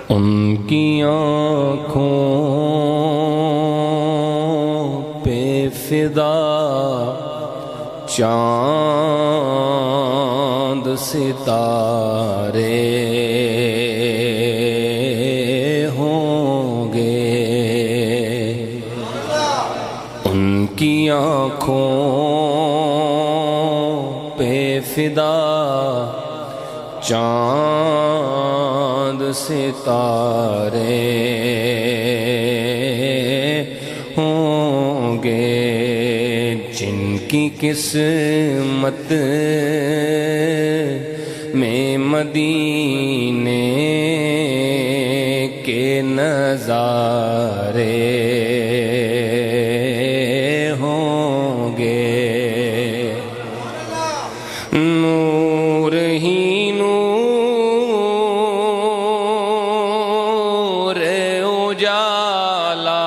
ان کی آنکھوں پہ فدا چاند ستارے ہوں گے، ان کی آنکھوں پہ فدا چاند ستارے ہوں گے، جن کی قسمت میں مدینے کے نظارے ہوں گے، نور ہی نور اجالا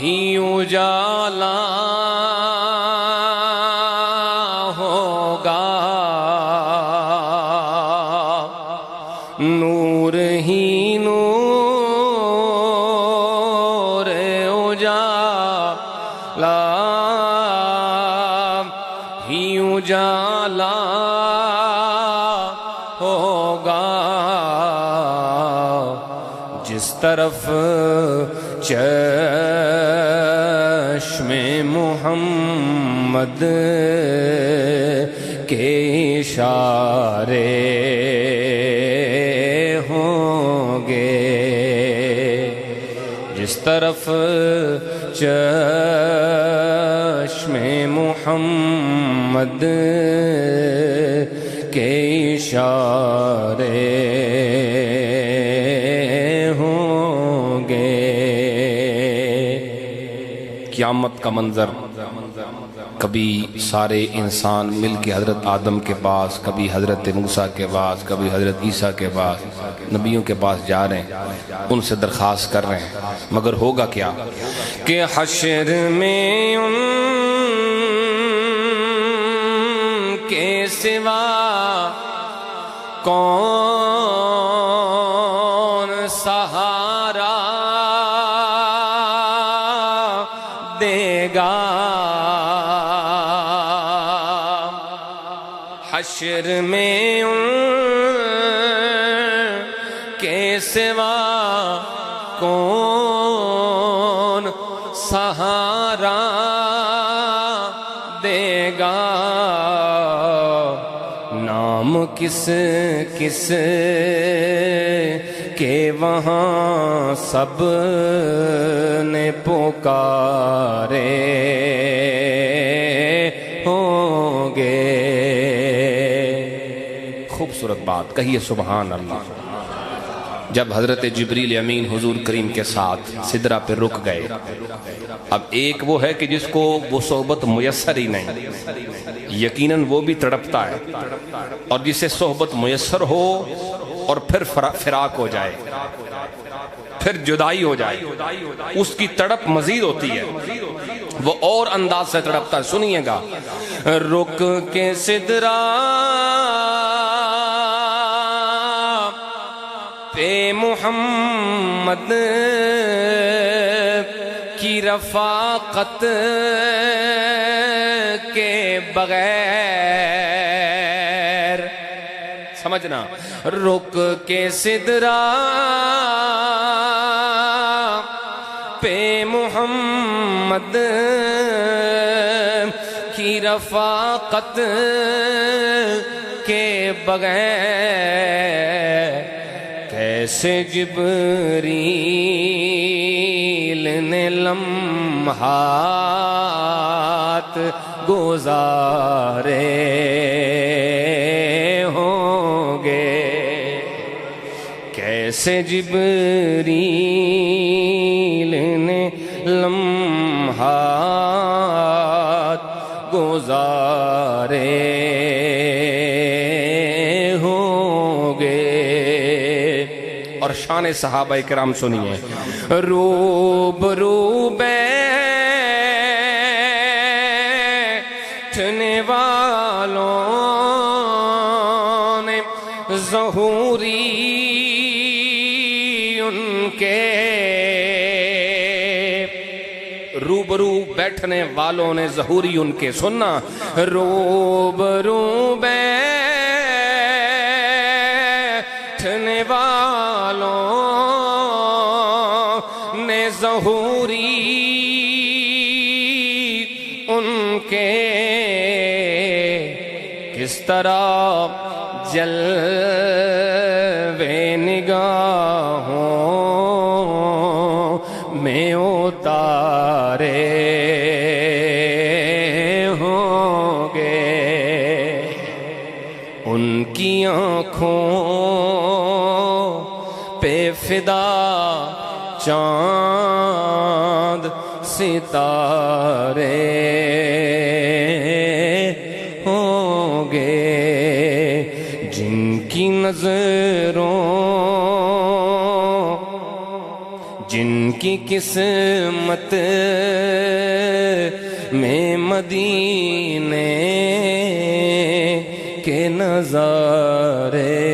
ہی اجالا ہوگا، نور ہی نور اجالا ہی اجالا ہوگا، جس طرف چشم محمد کے اشارے ہوں گے، جس طرف چشم محمد کے اشارے ہوں گے، قیامت کا منظر، کبھی سارے انسان مل کے حضرت آدم کے پاس، کبھی حضرت موسیٰ کے پاس، کبھی حضرت عیسیٰ کے پاس، نبیوں کے پاس جا رہے ہیں، ان سے درخواست کر رہے ہیں، مگر ہوگا کیا کہ حشر میں ان کے سوا کون سہارا دے گا، حشر میں ان کے سوا کون سہارا دے گا، نام کس کس کے وہاں سب نے پکارے ہوں گے، خوبصورت بات کہیے سبحان اللہ۔ جب حضرت جبریل امین حضور کریم کے ساتھ سدرہ پہ رک گئے، اب ایک وہ ہے کہ جس کو وہ صحبت میسر ہی نہیں، یقیناً وہ بھی تڑپتا ہے، اور جسے صحبت میسر ہو اور پھر فراق ہو جائے، پھر جدائی ہو جائے، اس کی تڑپ مزید ہوتی ہے، وہ اور انداز سے تڑپتا ہے۔ سنیے گا، رک کے سدرہ پہ محمد کی رفاقت کے بغیر، سمجھنا، رک کے سدرہ پہ محمد کی رفاقت کے بغیر کیسے جبریل نے لمحات گزارے ہوں گے، کیسے جبریل نے لمحات گزارے ہوں گے۔ اور شان صحابہ کرام سنیے، روبرو بیٹھنے والوں نے ظہوری ان کے روبرو بیٹھنے والوں نے ظہوری ان کے سننا روبرو بیٹھنے والوں نے ظہوری ان کے کس طرح جلوے نگاہوں میں اتارے ہوں گے ان کی آنکھوں پہ فدا چاند ستارے ہوں گے جن کی نظروں جن کی قسمت میں مدینے کے نظارے